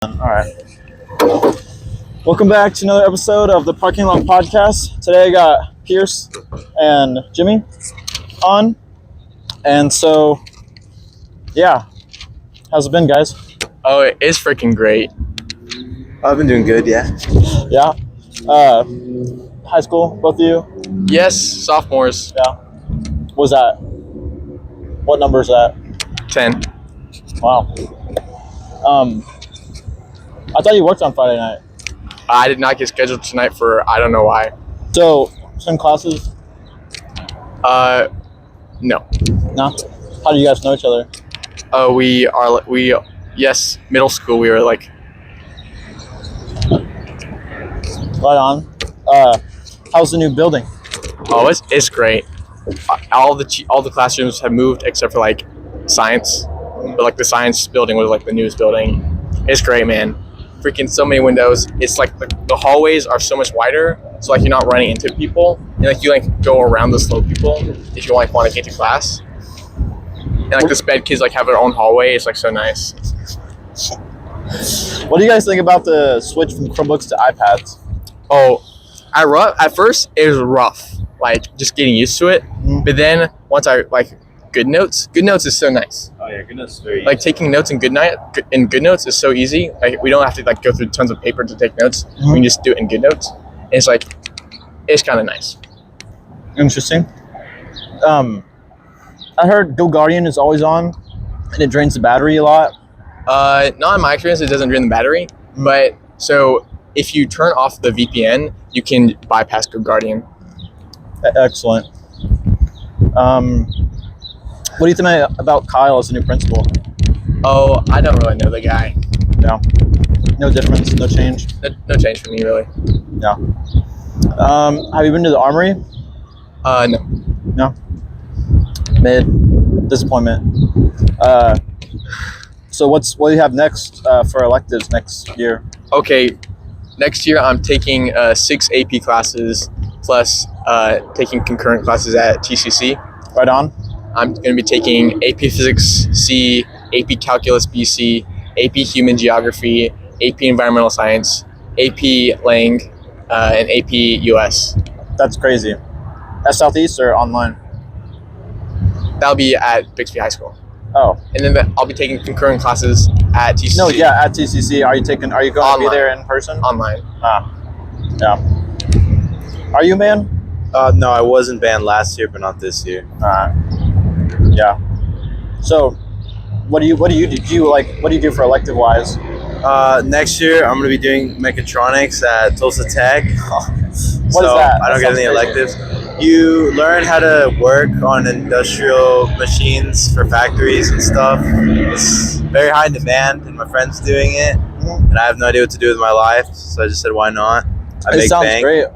All right. Welcome back to another episode of the Parking Lot Podcast. Today I got Pierce and Jimmy on. And so, yeah. How's it been, guys? Oh, it's freaking great. I've been doing good, yeah. Yeah. High school, both of you? Yes, sophomores. Yeah. What's that? What number is that? 10. Wow. I thought you worked on Friday night. I did not get scheduled tonight for I don't know why. So, some classes? No. No? How do you guys know each other? Yes, middle school we were like. Right on. How's the new building? Oh, it's great. All the classrooms have moved except for like science, but like the science building was like the newest building. It's great, man. Freaking so many windows. It's like the hallways are so much wider, so like you're not running into people, and like you like go around the slow people if you like want to get to class. And like the sped kids like have their own hallway. It's like so nice. What do you guys think about the switch from Chromebooks to iPads? Oh, at first it was rough, like just getting used to it. But then once I like GoodNotes is so nice. Oh yeah, goodness, very Like taking notes in GoodNotes is so easy. Like we don't have to like go through tons of paper to take notes. We can just do it in GoodNotes. And it's like it's kind of nice. Interesting. I heard Go Guardian is always on, and it drains the battery a lot. Not in my experience, it doesn't drain the battery. But so if you turn off the VPN, you can bypass Go Guardian. Excellent. What do you think about Kyle as a new principal? Oh, I don't really know the guy. No. No difference, no change. No change for me really. Yeah. Have you been to the Armory? No. No. Mid. Disappointment. So what do you have next for electives next year? Okay, next year I'm taking 6 AP classes plus taking concurrent classes at TCC. Right on. I'm going to be taking AP Physics C, AP Calculus BC, AP Human Geography, AP Environmental Science, AP Lang, and AP US. That's crazy. At Southeast or online? That'll be at Bixby High School. Oh. And then I'll be taking concurrent classes at TCC. No, yeah, at TCC. Are you going Online. to be there in person? Online. Yeah. Are you, man? No, I wasn't banned last year, but not this year. Yeah. So, what do you do? What do you do for elective wise? Next year, I'm going to be doing mechatronics at Tulsa Tech. What is that? I don't get any electives. You learn how to work on industrial machines for factories and stuff. It's very high in demand, and my friend's doing it, and I have no idea what to do with my life, so I just said, why not? It sounds great.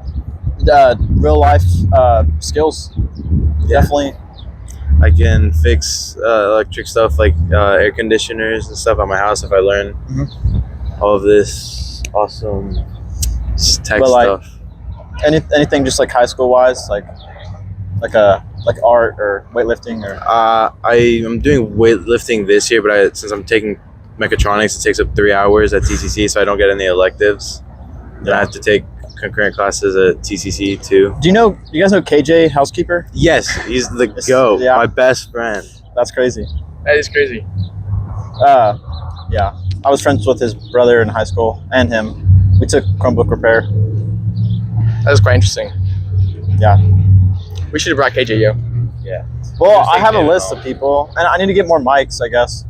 Real life skills. Yeah. Definitely. I can fix electric stuff like air conditioners and stuff at my house if I learn all of this awesome tech stuff. Anything just like high school wise, like art or weightlifting or. I'm doing weightlifting this year, but since I'm taking mechatronics, it takes up 3 hours at TCC, so I don't get any electives. Then I have to take concurrent classes at TCC too. Do you guys know KJ Housekeeper? Yes, he's the GOAT, my best friend. That's crazy. That is crazy. Yeah. I was friends with his brother in high school and him. We took Chromebook repair. That was quite interesting. Yeah. We should have brought KJ, yo. Yeah. Well, I have a list of people, and I need to get more mics, I guess.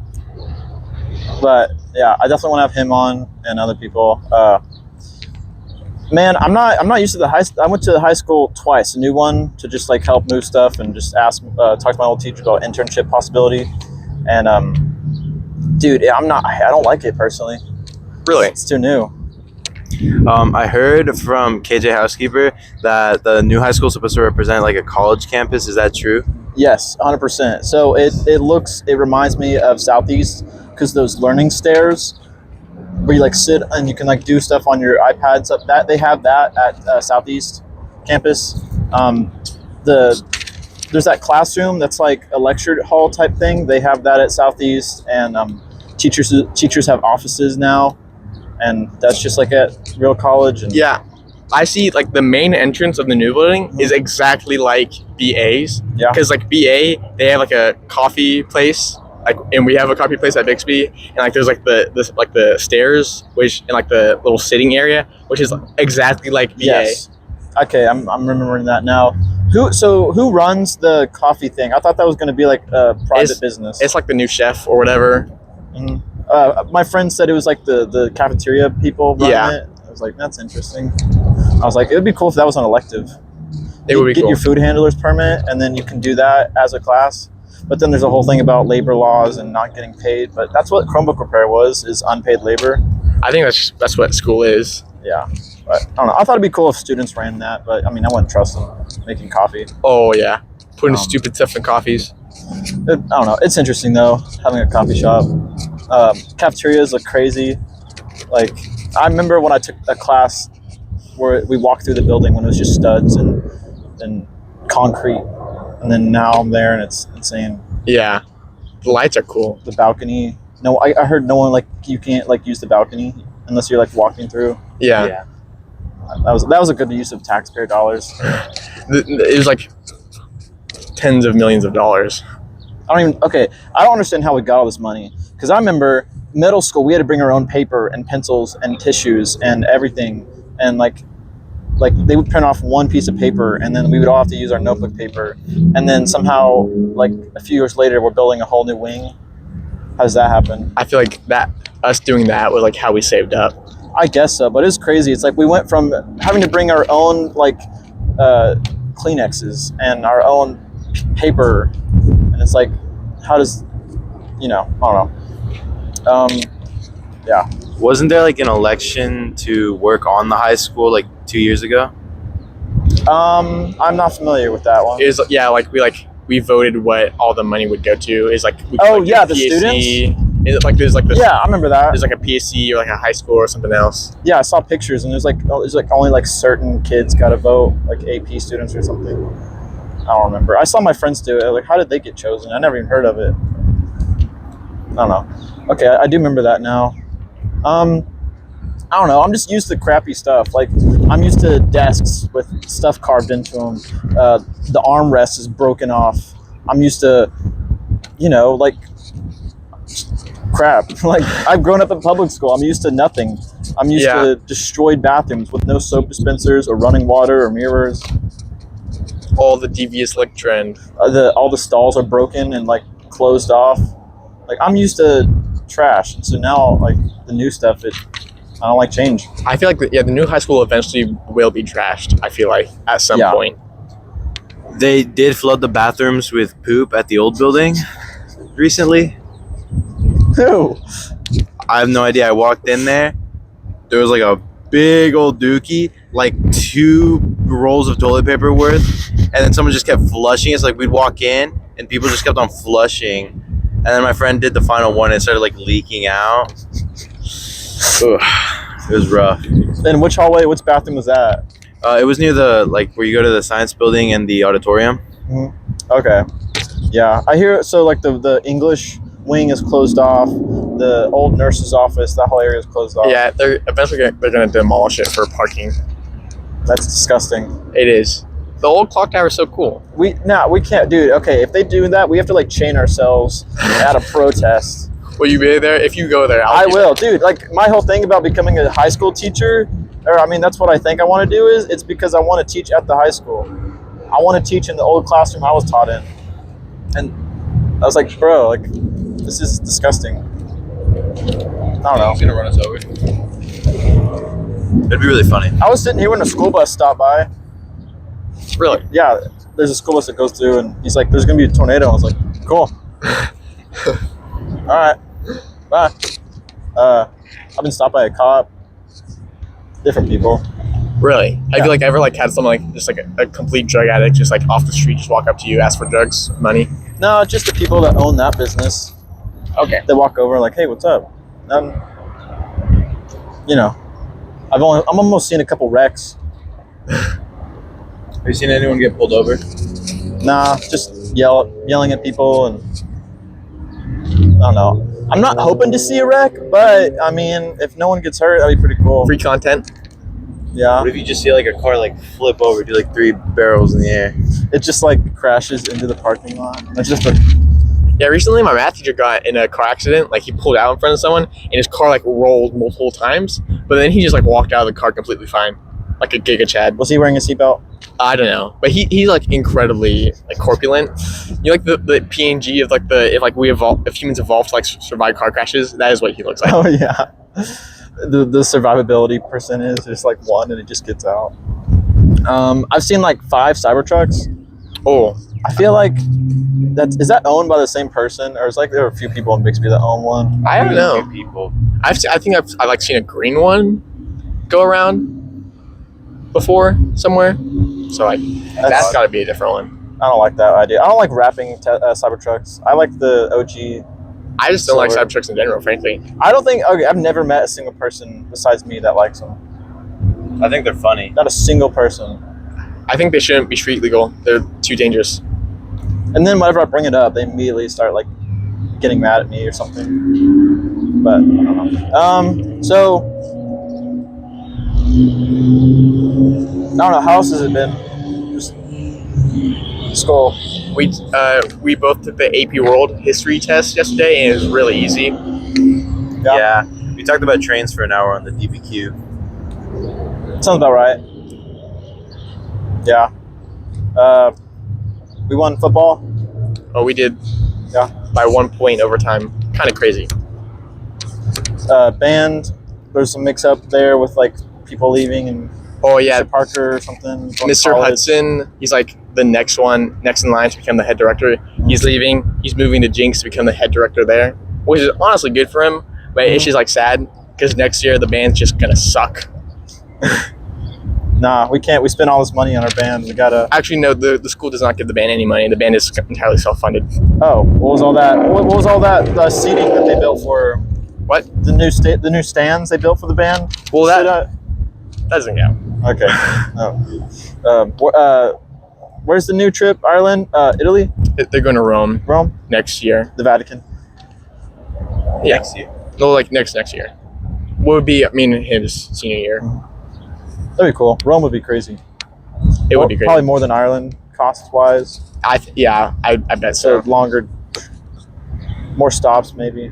But yeah, I definitely want to have him on and other people. Man, I'm not used to the high. I went to the high school twice, a new one to just like help move stuff and just talk to my old teacher about internship possibility. And dude, I don't like it personally. Really? It's too new. I heard from KJ Housekeeper that the new high school is supposed to represent like a college campus. Is that true? Yes, 100%. So it reminds me of Southeast because those learning stairs where you like sit and you can like do stuff on your iPads. That they have that at Southeast campus. There's that classroom that's like a lecture hall type thing. They have that at Southeast, and teachers have offices now. and that's just like at real college. And Yeah. I see like the main entrance of the new building is exactly like BA's. Yeah. Because like BA, they have like a coffee place, like, and we have a coffee place at Bixby, and like there's like the stairs, which and like the little sitting area, which is exactly like BA. Yes. Okay, I'm remembering that now. Who runs the coffee thing? I thought that was going to be like a private business. It's like the new chef or whatever. My friend said it was like the cafeteria people running it. I was like, that's interesting. I was like, it would be cool if that was an elective. It would be get cool. your food handler's permit, and then you can do that as a class. But then there's a whole thing about labor laws and not getting paid. But that's what Chromebook repair is unpaid labor. I think that's what school is. Yeah. But I don't know. I thought it'd be cool if students ran that, but I mean, I wouldn't trust them making coffee. Oh yeah, putting stupid stuff in coffees. I don't know. It's interesting though, having a coffee shop. Cafeterias look crazy. Like, I remember when I took a class where we walked through the building when it was just studs and concrete, and then now I'm there and it's insane. Yeah, the lights are cool. The balcony. No, I heard no one, like, you can't like use the balcony unless you're like walking through. Yeah. That was a good use of taxpayer dollars. It was like tens of millions of dollars. I don't understand how we got all this money, because I remember middle school we had to bring our own paper and pencils and tissues and everything, and like they would print off one piece of paper and then we would all have to use our notebook paper, and then somehow like a few years later we're building a whole new wing. How does that happen? I feel like that us doing that was like how we saved up. I guess so, but it's crazy. It's like we went from having to bring our own like Kleenexes and our own paper, and it's like, how does, I don't know. Yeah. Wasn't there like an election to work on the high school like 2 years ago? I'm not familiar with that one. It was, yeah, like we voted what all the money would go to. Is like The students. Is it like there's like this? Yeah, I remember that. There's like a PSC or like a high school or something else. Yeah, I saw pictures, and there's like only like certain kids got to vote, like AP students or something. I don't remember. I saw my friends do it. Like, how did they get chosen? I never even heard of it. I don't know. Okay, I do remember that now. I don't know. I'm just used to crappy stuff. Like, I'm used to desks with stuff carved into them. The armrest is broken off. I'm used to, like, crap. Like, I've grown up in public school. I'm used to nothing. I'm used to destroyed bathrooms with no soap dispensers or running water or mirrors. All the devious look trend. All the stalls are broken and like closed off. Like, I'm used to trash, and so now like the new stuff, I don't like change. I feel like the new high school eventually will be trashed. I feel like at some point. They did flood the bathrooms with poop at the old building recently. Who? I have no idea. I walked in there. There was like a big old dookie, like 2 rolls of toilet paper worth, and then someone just kept flushing. It's like we'd walk in and people just kept on flushing, and then my friend did the final one and it started like leaking out. Ugh, it was rough. And which hallway? Which bathroom was that? It was near the where you go to the science building and the auditorium. Mm-hmm. Okay. Yeah, I hear. So like the English wing is closed off. The old nurse's office, that whole area is closed off. Yeah, they're gonna demolish it for parking. That's disgusting. It is. The old clock tower is so cool. We can't, dude. Okay, if they do that, we have to like chain ourselves at a protest. Will you be there? If you go there, I will, dude. Like, my whole thing about becoming a high school teacher, that's what I think I want to do it's because I want to teach at the high school. I want to teach in the old classroom I was taught in. And I was like, bro, like, this is disgusting. I don't know. He's gonna run us over. It'd be really funny. I was sitting here when a school bus stopped by. Really? Yeah, there's a school bus that goes through, and he's like, there's going to be a tornado. I was like, cool. All right. Bye. I've been stopped by a cop. Different people. Really? Have you like ever like had someone like just like a complete drug addict just like off the street just walk up to you, ask for drugs, money? No, just the people that own that business. Okay. They walk over like, hey, what's up? I'm almost seen a couple wrecks. Have you seen anyone get pulled over? Nah, just yelling at people, and I don't know. I'm not hoping to see a wreck, but I mean, if no one gets hurt, that'd be pretty cool. Free content. Yeah. What if you just see like a car like flip over, do like 3 barrels in the air? It just like crashes into the parking lot. That's just a Yeah, recently my math teacher got in a car accident. Like he pulled out in front of someone, and his car like rolled multiple times. But then he just like walked out of the car completely fine, like a Giga Chad. Was he wearing a seatbelt? I don't know, but he's like incredibly like corpulent. You know, like the PNG of like if humans evolved to like survive car crashes, that is what he looks like. Oh yeah. The survivability percentage is just like 1 and it just gets out. I've seen like 5 Cybertrucks. Oh, I feel like is that owned by the same person, or is like there are a few people in Bixby that own one? I don't know. People. I think I've like seen a green one go around before somewhere, so like that's got to be a different one. I don't like that idea. I don't like wrapping Cybertrucks. I like the OG. I just don't like Silver. Cybertrucks in general, frankly. I don't think. Okay, I've never met a single person besides me that likes them. I think they're funny. Not a single person. I think they shouldn't be street legal. They're too dangerous. And then whenever I bring it up, they immediately start like getting mad at me or something. But I don't know. So I don't know. How else has it been? Just school. We both took the AP World History test yesterday, and it was really easy. Yeah. We talked about trains for an hour on the DBQ. Sounds about right. Yeah. We won football. Oh, we did. Yeah. By 1 point overtime. Kind of crazy. Band. There's some mix up there with like people leaving and Oh yeah, Mr. Parker or something. going to Mr. college. Hudson. He's like the next in line to become the head director. He's leaving. He's moving to Jinx to become the head director there, which is honestly good for him. But it's just like sad because next year the band's just gonna suck. Nah, we can't. We spent all this money on our band. We gotta. Actually, no. The school does not give the band any money. The band is entirely self-funded. Oh, what was all that? What was all that seating that they built for? What? The new stands they built for the band? Well, that doesn't count. Okay. No. Where's the new trip? Ireland? Italy? They're going to Rome Rome? next year. The Vatican? Yeah. Next year. No, like next year. What would be? I mean, his senior year. That'd be cool. Rome would be crazy. It would be great. Probably more than Ireland, cost-wise. I bet So so. longer, more stops maybe.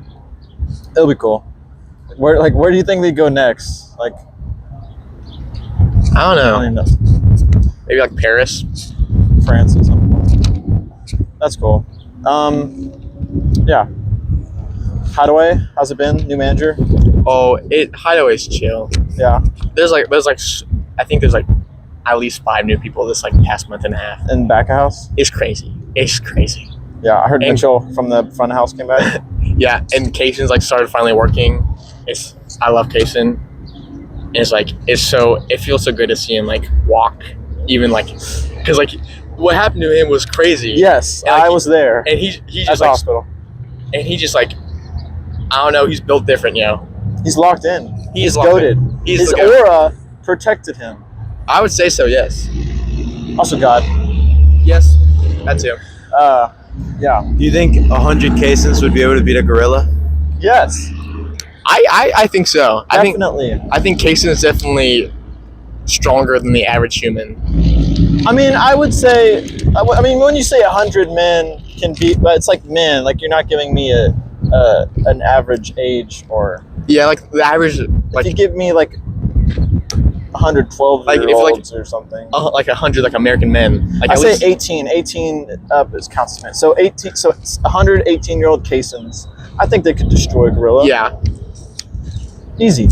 It'll be cool. Where do you think they go next? Like, I don't I don't know. even know. Maybe like Paris. France at some point. That's cool. Yeah. Hideaway, how's it been? New manager? Oh, Hideaway's chill. Yeah. There's I think there's like at least 5 new people this like past month and a half. In back of house? It's crazy. It's crazy. Yeah, I heard And- Mitchell from the front of house came back. Yeah, and Kaysen's like started finally working. I love Kaysen. And it feels so good to see him like walk, even like, because like what happened to him was crazy. Yes, And, like, I was there And he at just the like, hospital. and he just like, I don't know, he's built different, He's locked in. He's goated. He's His the goat. aura protected him. I would say so, yes. Also God. Yes, that too. Yeah. Do you think 100 Casons would be able to beat a gorilla? Yes, I think so. definitely. I think Kaysen is definitely stronger than the average human. I mean, I would say, when you say 100 men can beat, but it's like men, like you're not giving me an average age, or Yeah, like the average, like if you give me like 112 Like, if, year like- olds or something. like 100 like American men. Like I at say least, 18 up is counts as men. So 18, so it's 118-year-old Kaysons. I think they could destroy a gorilla. yeah, Easy.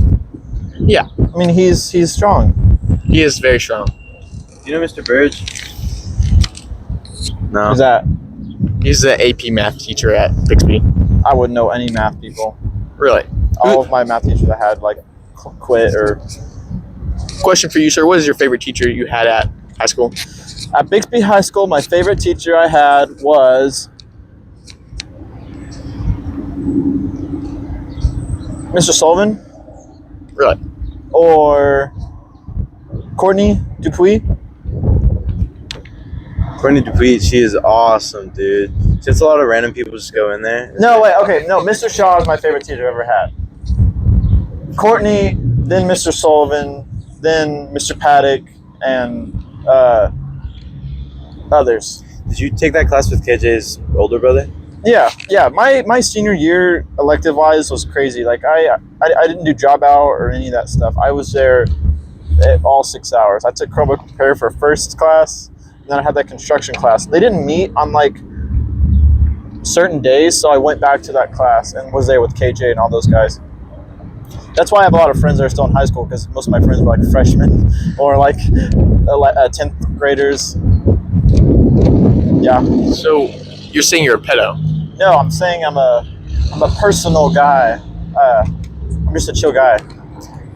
Yeah. I mean, he's strong. he is very strong. Do you know Mr. Burge? No. Who's that? He's the AP math teacher at Bixby. I wouldn't know any math people. Really? All of my math teachers I had like quit or. Question for you, sir. What is your favorite teacher you had at high school? At Bixby High School, my favorite teacher I had was Mr. Sullivan Really? or Courtney Dupuis. Courtney Dupuis, she is awesome, dude. Since a lot of random people just go in there. No, wait, okay, no, Mr. Shaw is my favorite teacher I've ever had. Courtney, then Mr. Sullivan, then Mr. Paddock, and others. Did you take that class with KJ's older brother? Yeah. My senior year, elective-wise, was crazy. Like, I didn't do job out or any of that stuff. I was there all 6 hours. I took Chromebook Prepare for first class, and then I had that construction class. They didn't meet on, like, certain days, so I went back to that class and was there with KJ and all those guys. That's why I have a lot of friends that are still in high school, because most of my friends were like freshmen or like 10th graders. Yeah. So you're saying you're a pedo? No, I'm saying I'm a personal guy. I'm just a chill guy.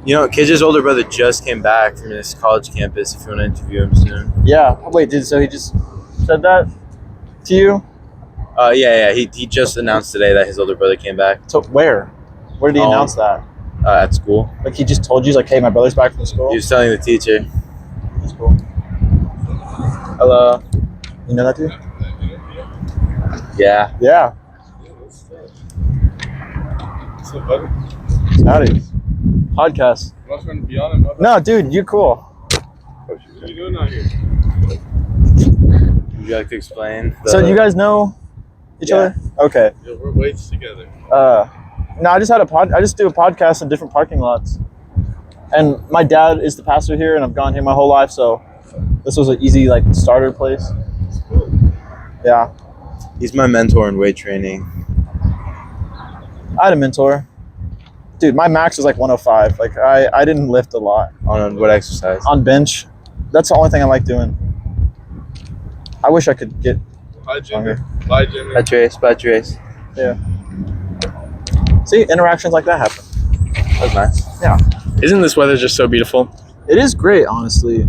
You know, KJ's older brother just came back from his college campus. If you want to interview him soon. Yeah. Wait, so he just said that to you? Yeah. He just announced today that his older brother came back. So where? Where did he announce that? At school. Like, he just told you, like, hey, my brother's back from school? He was telling the teacher. That's cool. Hello. You know that dude? Yeah. Yeah. What's up, buddy? Howdy. Podcast. I'm not trying to be on it. No, dude, you're cool. What are you doing out here? Would you like to explain? So you guys know each Yeah. other? Okay. Yeah, we're weights together. No, I just do a podcast in different parking lots. And my dad is the pastor here, and I've gone here my whole life, so this was an easy, like, starter place. Yeah. He's my mentor in weight training. I had a mentor. Dude, my max was like 105. Like, I didn't lift a lot. On what exercise? On bench. That's the only thing I like doing. I wish I could get Bye, Jimmy. longer. Bye, Jimmy. Bye, Trace. Yeah. See, interactions like that happen. That's nice. Yeah. Isn't this weather just so beautiful? It is great, honestly.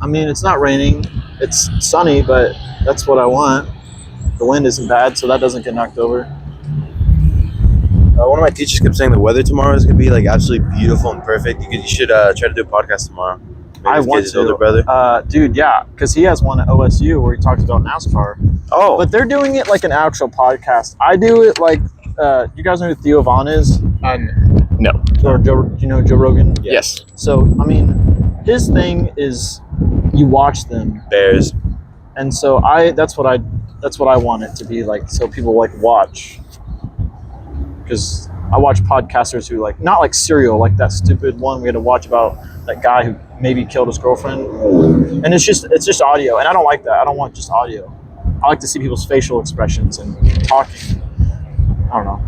I mean, it's not raining. It's sunny, but that's what I want. The wind isn't bad, so that doesn't get knocked over. One of my teachers kept saying the weather tomorrow is going to be like absolutely beautiful and perfect. You should try to do a podcast tomorrow. Maybe I with want KJ's to. older brother. Dude, yeah, because he has one at OSU where he talks about NASCAR. Oh. But they're doing it like an actual podcast. I do it like, you guys know who Theo Vaughn is? No. Or Joe, you know Joe Rogan? Yes. So, I mean, his thing is you watch them. Bears. And so that's what I want it to be like, so people like watch. Because I watch podcasters who like, not like Serial, like that stupid one we had to watch about that guy who maybe killed his girlfriend. And it's just audio, and I don't like that. I don't want just audio. I like to see people's facial expressions and talking. I don't know.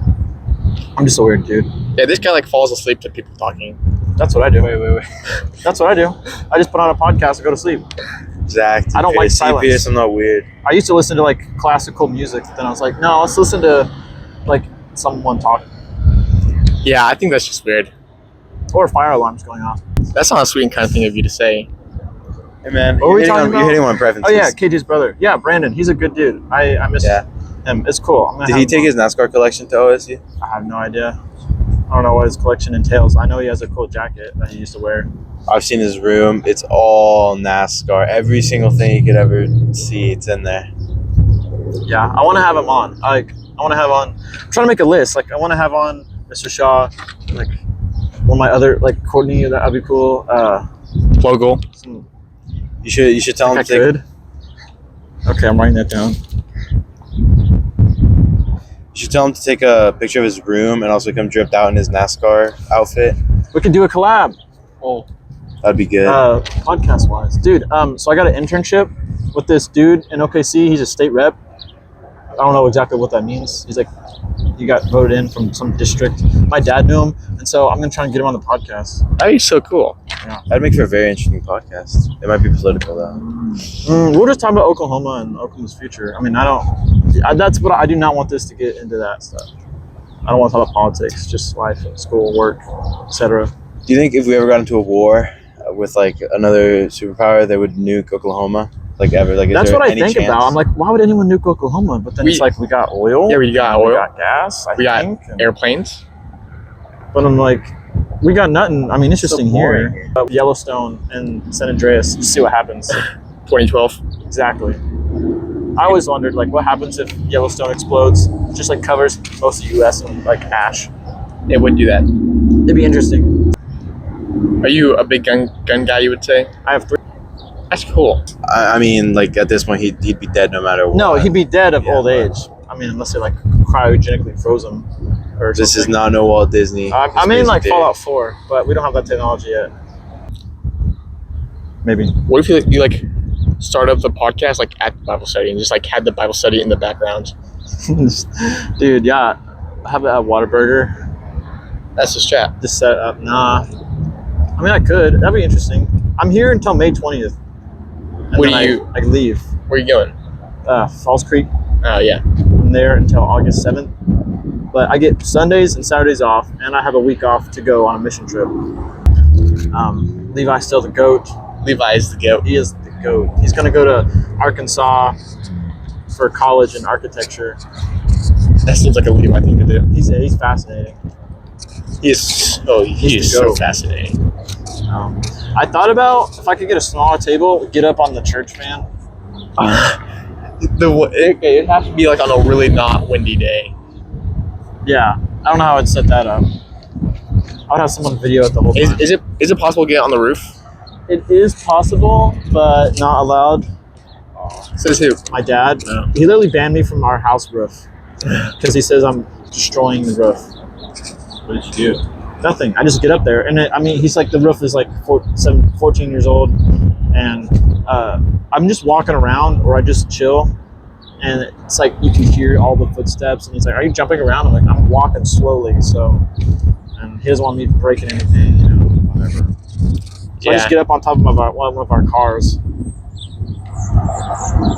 I'm just a weird dude. Yeah, this guy like falls asleep to people talking. That's what I do. Wait. That's what I do. I just put on a podcast and go to sleep. Zach. I don't like silence. CPS, I'm not weird. I used to listen to like classical music, but then I was like, no, let's listen to like someone talk, Yeah, I think that's just weird. or fire alarms going off. That's not a sweet and kind thing of you to say. Hey, man. What were we You're talking about? hitting on preferences. Oh yeah, KJ's brother. Yeah, Brandon. He's a good dude. I miss him. It's cool. I'm gonna Did have he him take on. his NASCAR collection to OSU? I have no idea. I don't know what his collection entails. I know he has a cool jacket that he used to wear. I've seen his room. It's all NASCAR. Every single thing you could ever see, it's in there. Yeah, I want to have him on. I want to have on. I'm trying to make a list. Like, I want to have on Mr. Shaw, like one of my other, like Courtney. That'd be cool. Logo. You should tell him I to take, could. Okay, I'm writing that down. you should tell him to take a picture of his room and also come dripped out in his NASCAR outfit. We could do a collab. Oh. That'd be good. Podcast wise, dude. So I got an internship with this dude in OKC. He's a state rep. I don't know exactly what that means. He's like, he got voted in from some district. My dad knew him, and so I'm gonna try and get him on the podcast. That'd be so cool. That'd make for a very interesting podcast. It might be political though. We'll just talk about Oklahoma and Oklahoma's future. I mean, that's what I do not want this to get into that stuff. I don't want to talk about politics, just life, school, work, etc. Do you think if we ever got into a war with like another superpower, they would nuke Oklahoma? Like ever? Like, is That's there what I any think chance? about. I'm like, why would anyone nuke Oklahoma? But then it's like, we got oil. Yeah, we got we oil. got gas. We got think, and- airplanes. But I'm like, we got nothing. I mean, it's just So in boring here. Yellowstone and San Andreas. Just see what happens. 2012. Exactly. I always wondered, like, what happens if Yellowstone explodes? Just like covers most of the U.S. in like ash. It would do that. It'd be interesting. Are you a big gun guy? You would say. I have 3. That's cool. I mean, like at this point, he'd be dead no matter what. No, he'd be dead of old but- age. I mean, unless they like cryogenically froze him. Or This is something. not no Walt Disney. I mean, like Big. Fallout 4, but we don't have that technology yet. Maybe. What if you like start up the podcast like at Bible study and just like had the Bible study in the background? Dude, yeah. Have a Whataburger. That's just chat. Just set up. Nah. I mean, I could. That'd be interesting. I'm here until May 20th. And What then do you- I leave. Where are you going? Falls Creek. Oh yeah. I'm there until August 7th. But I get Sundays and Saturdays off, and I have a week off to go on a mission trip. Levi's still the GOAT. Levi is the goat. He is the GOAT. He's going to go to Arkansas for college in architecture. That seems like a Levi thing to do. He's fascinating. He is He's the so goat. fascinating. I thought about if I could get a smaller table, get up on the church fan. It'd have to be like on a really not windy day. Yeah, I don't know how I'd set that up. I would have someone video it the whole time. Is it possible to get on the roof? It is possible, but not allowed. Says who? My dad, No. he literally banned me from our house roof because he says I'm destroying the roof. What did you do? Nothing. I just get up there, and he's like, the roof is like 14 years old, and I'm just walking around, or I just chill, and it's like you can hear all the footsteps, and he's like, "Are you jumping around?" I'm like, "I'm walking slowly," so, and he doesn't want me breaking anything, whatever. So I just get up on top of one of our cars.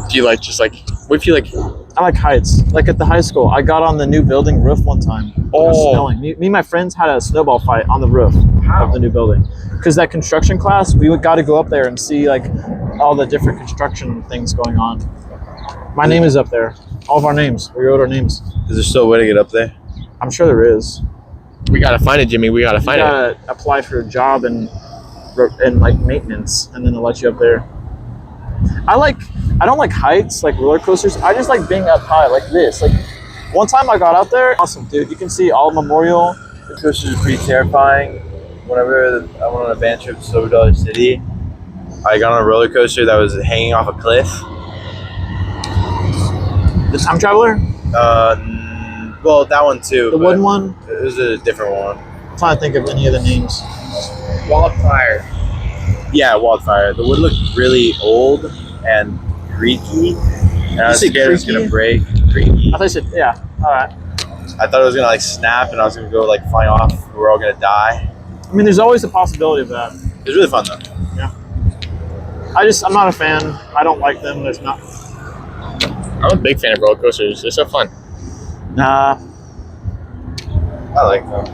Do you like just like? What if you like? I like heights. Like at the high school, I got on the new building roof one time. It was snowing. Me and my friends had a snowball fight on the roof of the new building. Because that construction class, we got to go up there and see like all the different construction things going on. My name is up there. All of our names. We wrote our names. Is there still a way to get up there? I'm sure there is. We gotta find it, Jimmy. We gotta You find it. gotta apply for a job in like maintenance, and then they'll let you up there. I don't like heights, like roller coasters. I just like being up high, like this. Like one time I got out there, awesome, dude. You can see all Memorial. The coasters are pretty terrifying. Whenever I went on a van trip to Silver Dollar City, I got on a roller coaster that was hanging off a cliff. The Time Traveler, Well, that one too. the but wooden one. It was a different one. I'm trying to think of any of the names. Wildfire. Yeah, Wildfire. The wood looked really old and creaky. And I was say scared it was creaky? gonna break. Creaky. I thought you said, yeah. All right. I thought it was gonna like snap and I was gonna go like flying off. We're all gonna die. I mean, there's always a possibility of that. It was really fun though. I'm not a fan. I don't like them. There's not. I'm a big fan of roller coasters. They're so fun. Nah. I like them.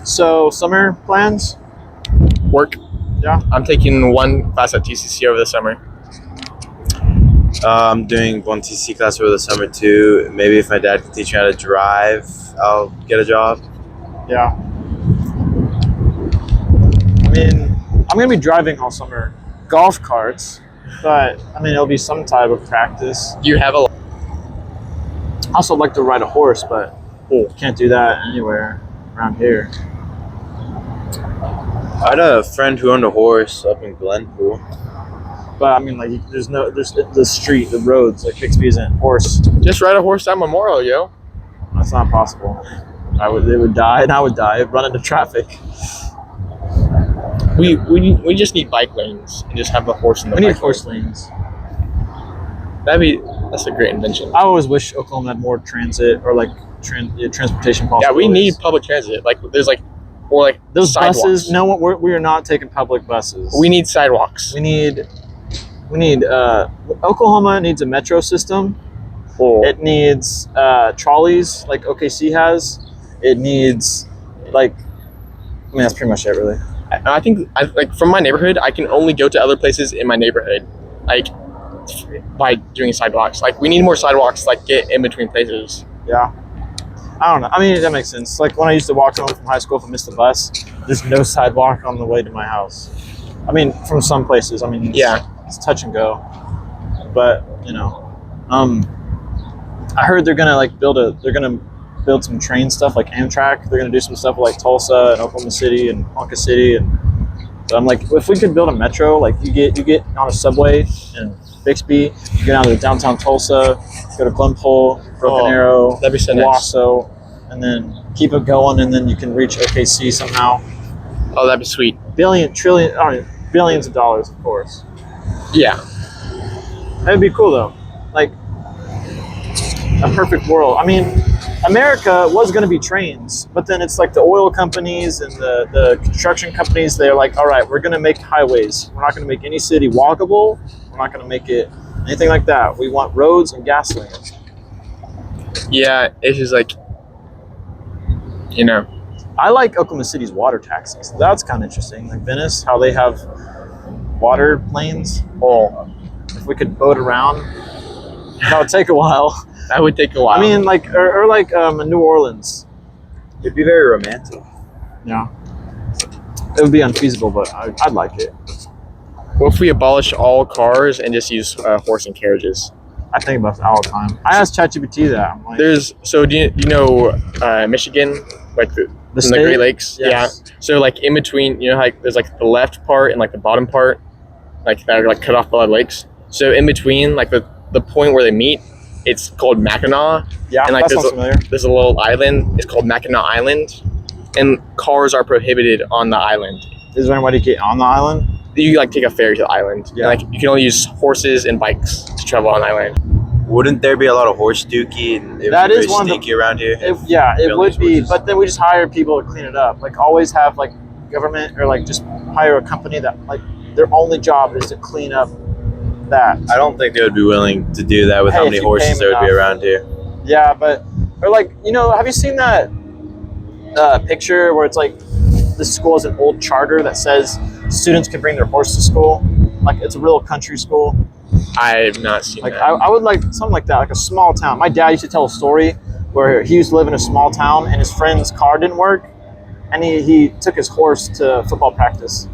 So summer plans? Work. Yeah. I'm taking one class at TCC over the summer. I'm doing one TC class over the summer too. Maybe if my dad can teach me how to drive, I'll get a job. Yeah. I mean, I'm gonna be driving all summer. Golf carts, but I mean, it'll be some type of practice. Do you have a? I also like to ride a horse, but can't do that anywhere around here. I had a friend who owned a horse up in Glenpool. But I mean, like, there's the street, the roads, like Bixby isn't horse. Just ride a horse down Memorial, yo. That's not possible. They would die, and I would die. I'd run into traffic. We just need bike lanes and just have a horse in the We need bike horse lanes. That's a great invention. I always wish Oklahoma had more transit or like transportation possibilities. Yeah, we need public transit. Like there's like, or like those sidewalks. buses. No, we are not taking public buses. We need sidewalks. We need. Oklahoma needs a metro system. It needs trolleys like OKC has. It needs that's pretty much it, really. I think like from my neighborhood, I can only go to other places in my neighborhood, like by doing sidewalks. Like we need more sidewalks, like get in between places. Yeah. I don't know. I mean, that makes sense. Like when I used to walk home from high school, if I missed the bus, there's no sidewalk on the way to my house. I mean, from some places. I mean, Yeah. it's touch and go. But I heard they're gonna build some train stuff like Amtrak. They're gonna do some stuff like Tulsa and Oklahoma City and Ponca City, and so I'm like, if we could build a metro, like you get on a subway in Bixby, you get out of downtown Tulsa, go to Glenpole, Broken Arrow, that'd be so nice. Wasso, and then keep it going, and then you can reach OKC somehow. Oh, that'd be sweet. Billions of dollars, of course. Yeah. That'd be cool though. Like a perfect world. I mean, America was going to be trains, but then it's like the oil companies and the construction companies, they're like, all right, we're going to make highways. We're not going to make any city walkable. We're not going to make it anything like that. We want roads and gasoline. Yeah, it's just like, I like Oklahoma City's water taxis. That's kind of interesting. Like Venice, how they have water planes. oh, If we could boat around, that would take a while. that would take a while. I mean, like, or like in New Orleans. It'd be very romantic. Yeah. It would be unfeasible, but I'd like it. what if we abolish all cars and just use horse and carriages? I think about that all the time. I asked ChatGPT that. I'm like, Do you know Michigan, like the state? Great Lakes? Yes. Yeah. So like in between, like there's like the left part and like the bottom part, like that are like cut off by the lakes. So in between, like the point where they meet, it's called Mackinac. Yeah, and like that sounds familiar. there's a little island. It's called Mackinac Island, and cars are prohibited on the island. Is there any way to get on the island? You like take a ferry to the island. Yeah. And, like you can only use horses and bikes to travel on the island. Wouldn't there be a lot of horse dookie and it That would be is very one of the- stinky around here? It would be, horses. but then we just hire people to clean it up. Like always have like government or like just hire a company that like their only job is to clean up that. I don't think they would be willing to do that with Hey, how if many you horses pay there would be enough. around here. Yeah, but or like have you seen that picture where it's like the school has an old charter that says students can bring their horse to school? Like it's a real country school. I have not seen Like that. I would like something like that, like a small town. My dad used to tell a story where he used to live in a small town and his friend's car didn't work, and he took his horse to football practice.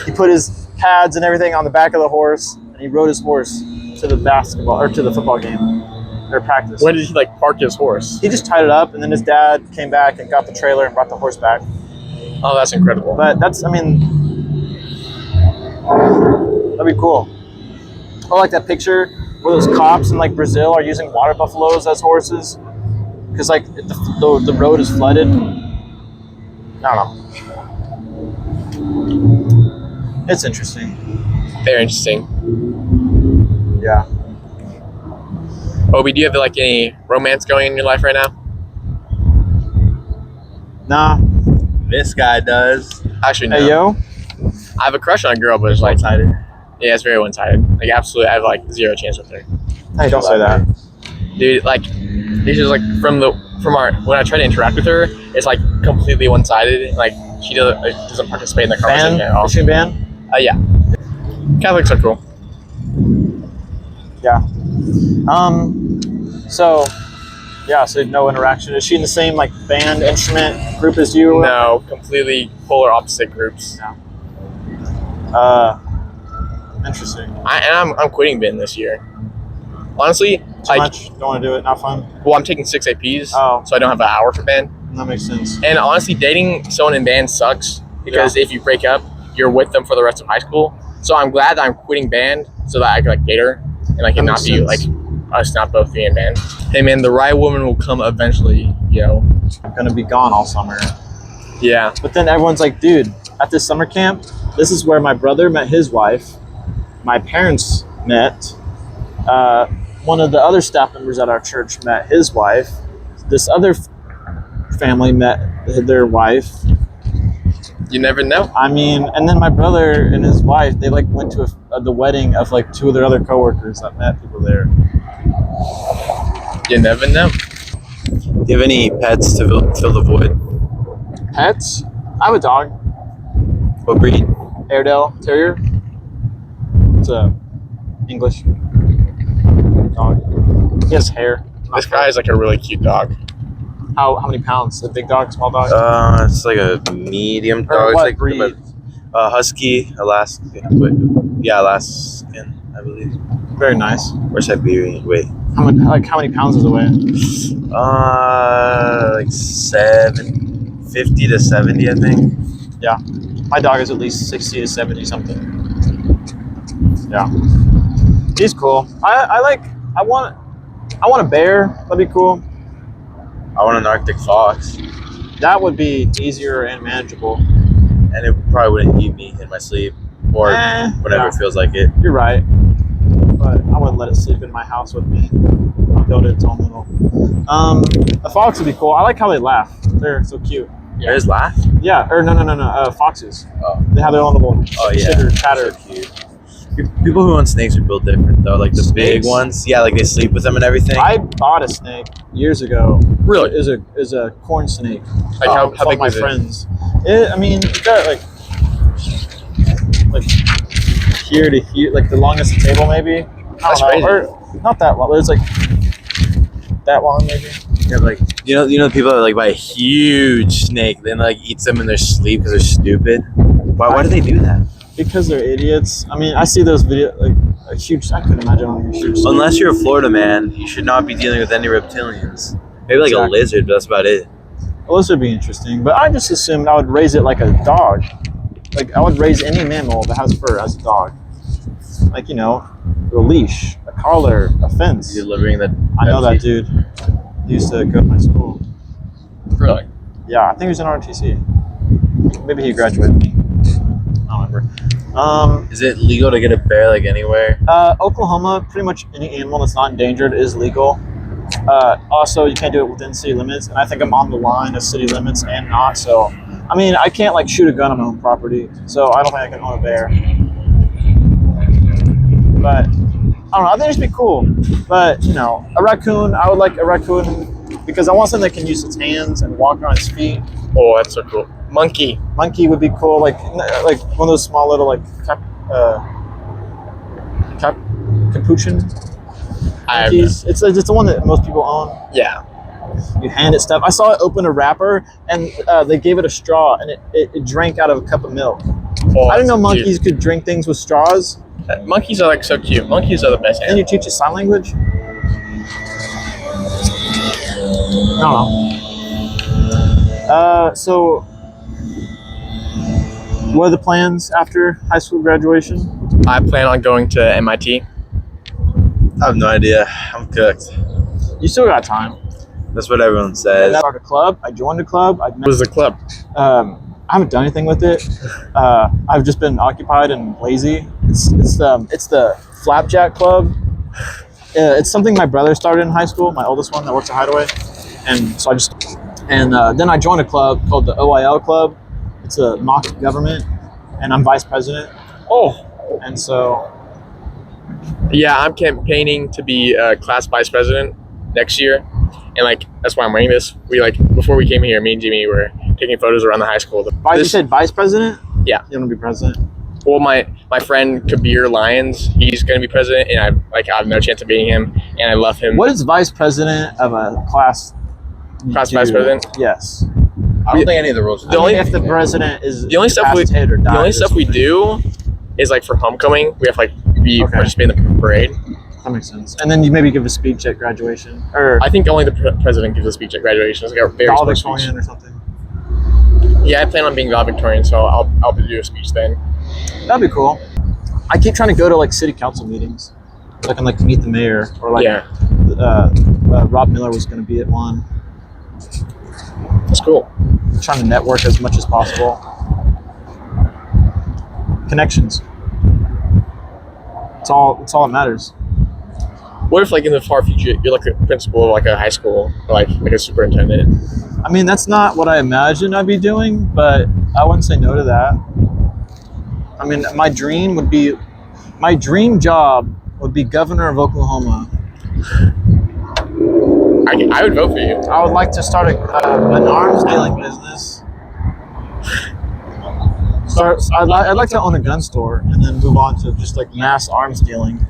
He put his pads and everything on the back of the horse, and he rode his horse to the basketball or to the football game or practice. When did he like park his horse? He just tied it up, and then his dad came back and got the trailer and brought the horse back. Oh, that's incredible. But that'd be cool. Or like that picture where those cops in like Brazil are using water buffaloes as horses because like the road is flooded. I don't know. It's interesting. Very interesting. Yeah. Obi, do you have like any romance going in your life right now? Nah. This guy does. Actually, no. Hey yo. I have a crush on a girl, but it's like, One-sided. yeah, it's very one-sided. Like, absolutely, I have like zero chance with her. Hey, don't say that. Dude, like, it's just like when I try to interact with her, it's like completely one-sided. Like, she doesn't participate in the conversation Ban? at all. Is she a ban? Yeah. Catholics are cool. Yeah. So no interaction. Is she in the same like band instrument group as you? No, completely polar opposite groups. Interesting. I'm quitting band this year. Honestly, Too like, much? Don't want to do it? Not fun? well, I'm taking 6 APs, Oh. so I don't have an hour for band. That makes sense. And honestly, dating someone in band sucks because if you break up, you're with them for the rest of high school. So I'm glad that I'm quitting band so that I can like date her and like That it not makes be sense. like us not both being in band. Hey man, the right woman will come eventually, I'm gonna be gone all summer. Yeah. But then everyone's like, dude, at this summer camp, this is where my brother met his wife, my parents met, one of the other staff members at our church met his wife, this other family met their wife. You never know. I mean, and then my brother and his wife, they like went to the wedding of like two of their other coworkers that met people there. You never know. Do you have any pets to fill the void? Pets? I have a dog, What breed? Airedale Terrier. It's a English dog. He has hair. This guy is like a really cute dog. How many pounds? A big dog, small dog? It's like a medium Or dog. what It's like breed? Husky, Alaskan. Alaskan. I believe. Very nice. Or Siberian. Wait. How many pounds does it weigh? Like 750 to 70, I think. Yeah. My dog is at least 60 to 70 something. Yeah. He's cool. I want a bear. That'd be cool. I want an Arctic fox. That would be easier and manageable. And it probably wouldn't eat me in my sleep or whenever it feels like it. You're right. But I wouldn't let it sleep in my house with me. I'll build its own little. A fox would be cool. I like how they laugh. They're so cute. Theirs laugh? Yeah. Or no. Foxes. Oh. They have their own little chitter chatter. So cute. People who own snakes are built different though. Like the big ones. Yeah, like they sleep with them and everything. I bought a snake years ago. Really? Is a corn snake. Like how big my was it? friends. It got like here to here, like the longest table maybe. That's I don't know. crazy. Or not that long, but it's like that long maybe. Yeah, like you know people that like buy a huge snake, then like eats them in their sleep because they're stupid. Why do they do that? Because they're idiots. I mean, I see those videos like a huge. I couldn't imagine owning a huge snake. Unless you're a Florida man, you should not be dealing with any reptilians. Maybe like a lizard, but that's about it. Well, this would be interesting, but I just assumed I would raise it like a dog. Like I would raise any mammal that has fur as a dog. Like a leash, a collar, a fence. Delivering the. I know that dude. He used to go to my school. Really? Yeah, I think he was in ROTC. Maybe he graduated. I don't remember. Is it legal to get a bear like anywhere? Oklahoma, pretty much any animal that's not endangered is legal. Also, you can't do it within city limits, and I think I'm on the line of city limits and not. So, I mean, I can't like shoot a gun on my own property, so I don't think I can own a bear. But I don't know. I think it'd be cool. But a raccoon, I would like a raccoon because I want something that can use its hands and walk on its feet. Oh, that's so cool. Monkey would be cool, like one of those small little like capuchin monkeys. It's the one that most people own. Yeah. You hand it stuff. I saw it open a wrapper and they gave it a straw and it drank out of a cup of milk. Oh, I didn't know monkeys could drink things with straws. Monkeys are like so cute. Monkeys are the best. And you teach it sign language. I don't know. So, what are the plans after high school graduation? I plan on going to MIT. I have no idea. I'm cooked. You still got time. That's what everyone says. I started a club. I joined a club. What was the club? I haven't done anything with it. I've just been occupied and lazy. It's the Flapjack Club. It's something my brother started in high school. My oldest one that works at Hideaway, and so then I joined a club called the OIL Club. It's a mock government, and I'm vice president. Oh, and so yeah, I'm campaigning to be class vice president next year, and like that's why I'm wearing this. We before we came here, me and Jimmy were taking photos around the high school. You said vice president? Yeah. You want to be president? Well, my friend Kabir Lyons, he's going to be president, and I have no chance of beating him, and I love him. What is vice president of a class? Class vice president? Yes. I don't think any of the rules. If the president is the only stuff we do is like for homecoming, we have participate in the parade. That makes sense. And then you maybe give a speech at graduation, or I think only the president gives a speech at graduation. It's like a very valedictorian or something. Yeah, I plan on being valedictorian, so I'll do a speech then. That'd be cool. I keep trying to go to like city council meetings, so I can like meet the mayor or like Rob Miller was going to be at one. That's cool. I'm trying to network as much as possible. Connections. It's all that matters. What if, like, in the far future, you're like a principal of like a high school, or like a superintendent? I mean, that's not what I imagined I'd be doing, but I wouldn't say no to that. I mean, my dream job would be governor of Oklahoma. I would vote for you. I would like to start an arms dealing business. I'd like to own a gun store and then move on to just like mass arms dealing,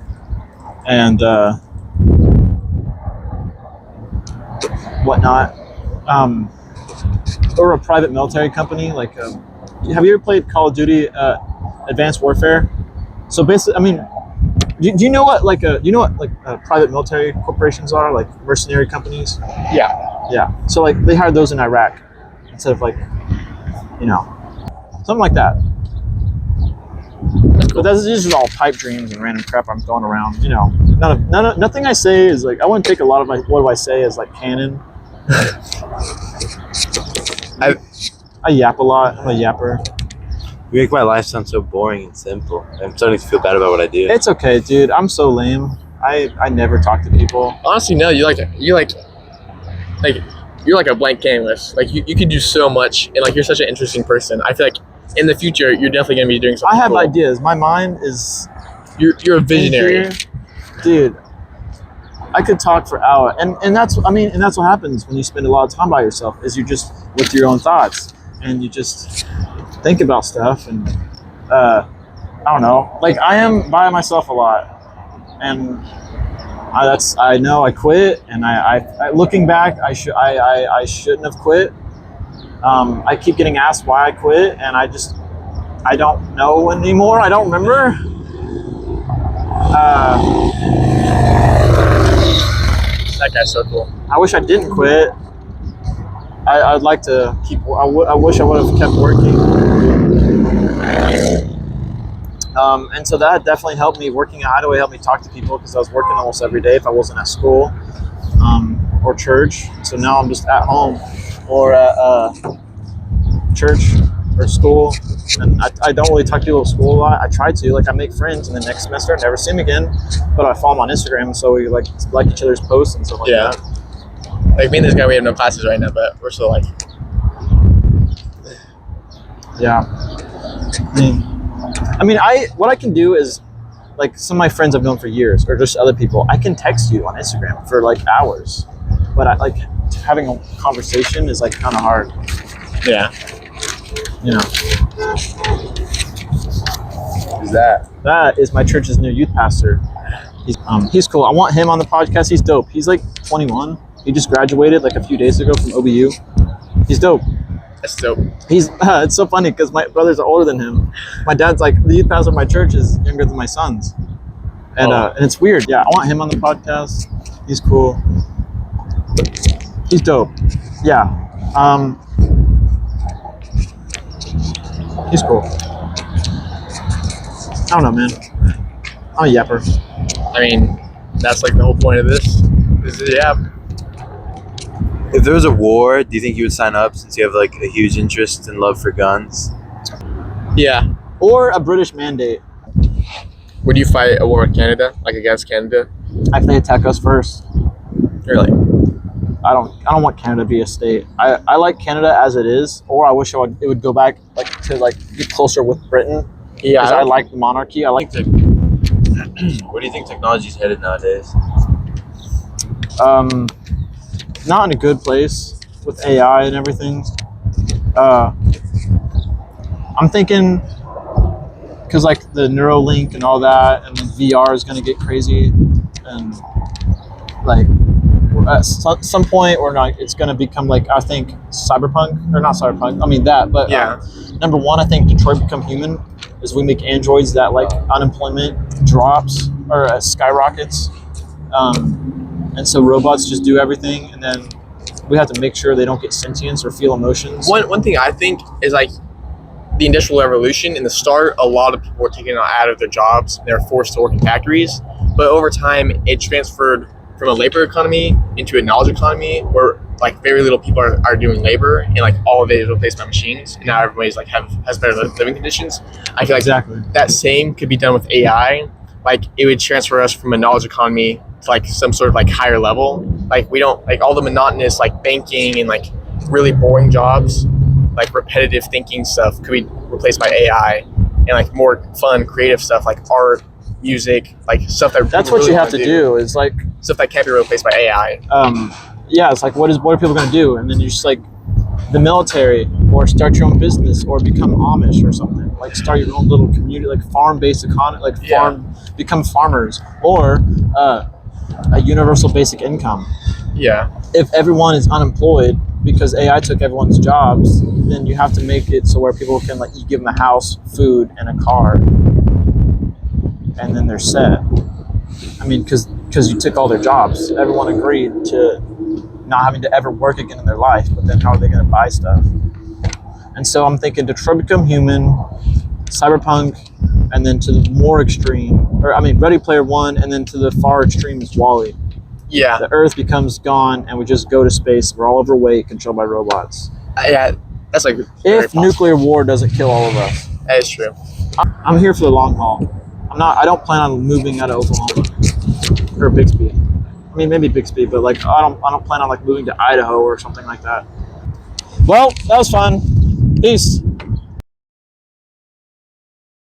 and whatnot. Or a private military company. Like, have you ever played Call of Duty Advanced Warfare? So basically, I mean, do you know what private military corporations are, like mercenary companies? Yeah. So like they hired those in Iraq instead of like, something like that. But that's just all pipe dreams and random crap I'm throwing around. Nothing I say is like, I wouldn't take a lot of what I say as like canon. I yap a lot. I'm a yapper. You make my life sound so boring and simple. I'm starting to feel bad about what I do. It's okay, dude. I'm so lame. I never talk to people. Honestly, no. You're like a blank canvas. Like you could do so much, and like you're such an interesting person. I feel like in the future you're definitely gonna be doing something. I have cool. ideas. My mind is. You're a visionary, dude. I could talk for hours, and that's what happens when you spend a lot of time by yourself. Is you just with your own thoughts, and you just think about stuff, and I don't know. Like I am by myself a lot, and I know I quit, and I looking back, I shouldn't have quit. I keep getting asked why I quit, and I don't know anymore. I don't remember. That guy's so cool. I wish I didn't quit. I'd like to keep. I wish I would have kept working. And so that definitely helped me. Working at Hideaway helped me talk to people because I was working almost every day if I wasn't at school or church. So now I'm just at home or at church or school. And I don't really talk to people at school a lot. I try to. Like I make friends, and the next semester I never see them again. But I follow them on Instagram, so we like each other's posts and stuff like that. Like me and this guy, we have no classes right now, but we're still like. Yeah. What I can do is, like some of my friends I've known for years, or just other people, I can text you on Instagram for like hours, but I like having a conversation is like kind of hard. Yeah. Who's that? That is my church's new youth pastor. He's cool. I want him on the podcast. He's dope. He's like 21. He just graduated like a few days ago from OBU. He's dope. That's dope. It's so funny because my brothers are older than him. My dad's like, the youth pastor of my church is younger than my sons. And it's weird. Yeah, I want him on the podcast. He's cool. He's dope. Yeah. He's cool. I don't know, man. I'm a yapper. I mean, that's like the whole point of this. This is the app. If there was a war, do you think you would sign up since you have like a huge interest and love for guns? Yeah. Or a British mandate. Would you fight a war with Canada, like against Canada? If they attack us first. Really? I don't want Canada to be a state. I like Canada as it is, or I wish it would go back to get closer with Britain. Yeah. Because I like the monarchy. I like to. Where do you think technology's headed nowadays? Not in a good place with AI and everything. I'm thinking because like the Neuralink and all that, and VR is going to get crazy, and like at some point or not, it's going to become like, I think cyberpunk, or not cyberpunk. I mean that, but yeah. Number one, I think Detroit Become Human is we make androids that like unemployment drops or skyrockets. And so robots just do everything, and then we have to make sure they don't get sentience or feel emotions. One thing I think is like the Industrial Revolution. In the start, a lot of people were taken out of their jobs. They were forced to work in factories. But over time, it transferred from a labor economy into a knowledge economy where like very little people are doing labor, and like all of it is replaced by machines. And now everybody's like has better living conditions. I feel like exactly that same could be done with AI. Like it would transfer us from a knowledge economy to like some sort of like higher level. Like we don't like all the monotonous like banking and like really boring jobs, like repetitive thinking stuff could be replaced by AI, and like more fun, creative stuff like art, music, like stuff that's what really you have to do is like stuff that can't be replaced by AI. Yeah, it's like what are people going to do? And then you just like the military, or start your own business, or become Amish or something. Like start your own little community, like farm-based economy, like become farmers, or a universal basic income. Yeah. If everyone is unemployed because AI took everyone's jobs, then you have to make it so where people can like you give them a house, food, and a car, and then they're set. I mean, because you took all their jobs. Everyone agreed to not having to ever work again in their life. But then how are they going to buy stuff? And so I'm thinking Detroit Become Human, Cyberpunk, and then to the more extreme, Ready Player One, and then to the far extreme is Wall-E. Yeah, The Earth becomes gone, and we just go to space. We're all overweight, controlled by robots. yeah, that's like very If possible. nuclear war doesn't kill all of us, That is true. I'm here for the long haul. I don't plan on moving out of Oklahoma or Bixby. I mean, maybe Bixby, but like I don't plan on like moving to Idaho or something like that. Well, that was fun. Peace.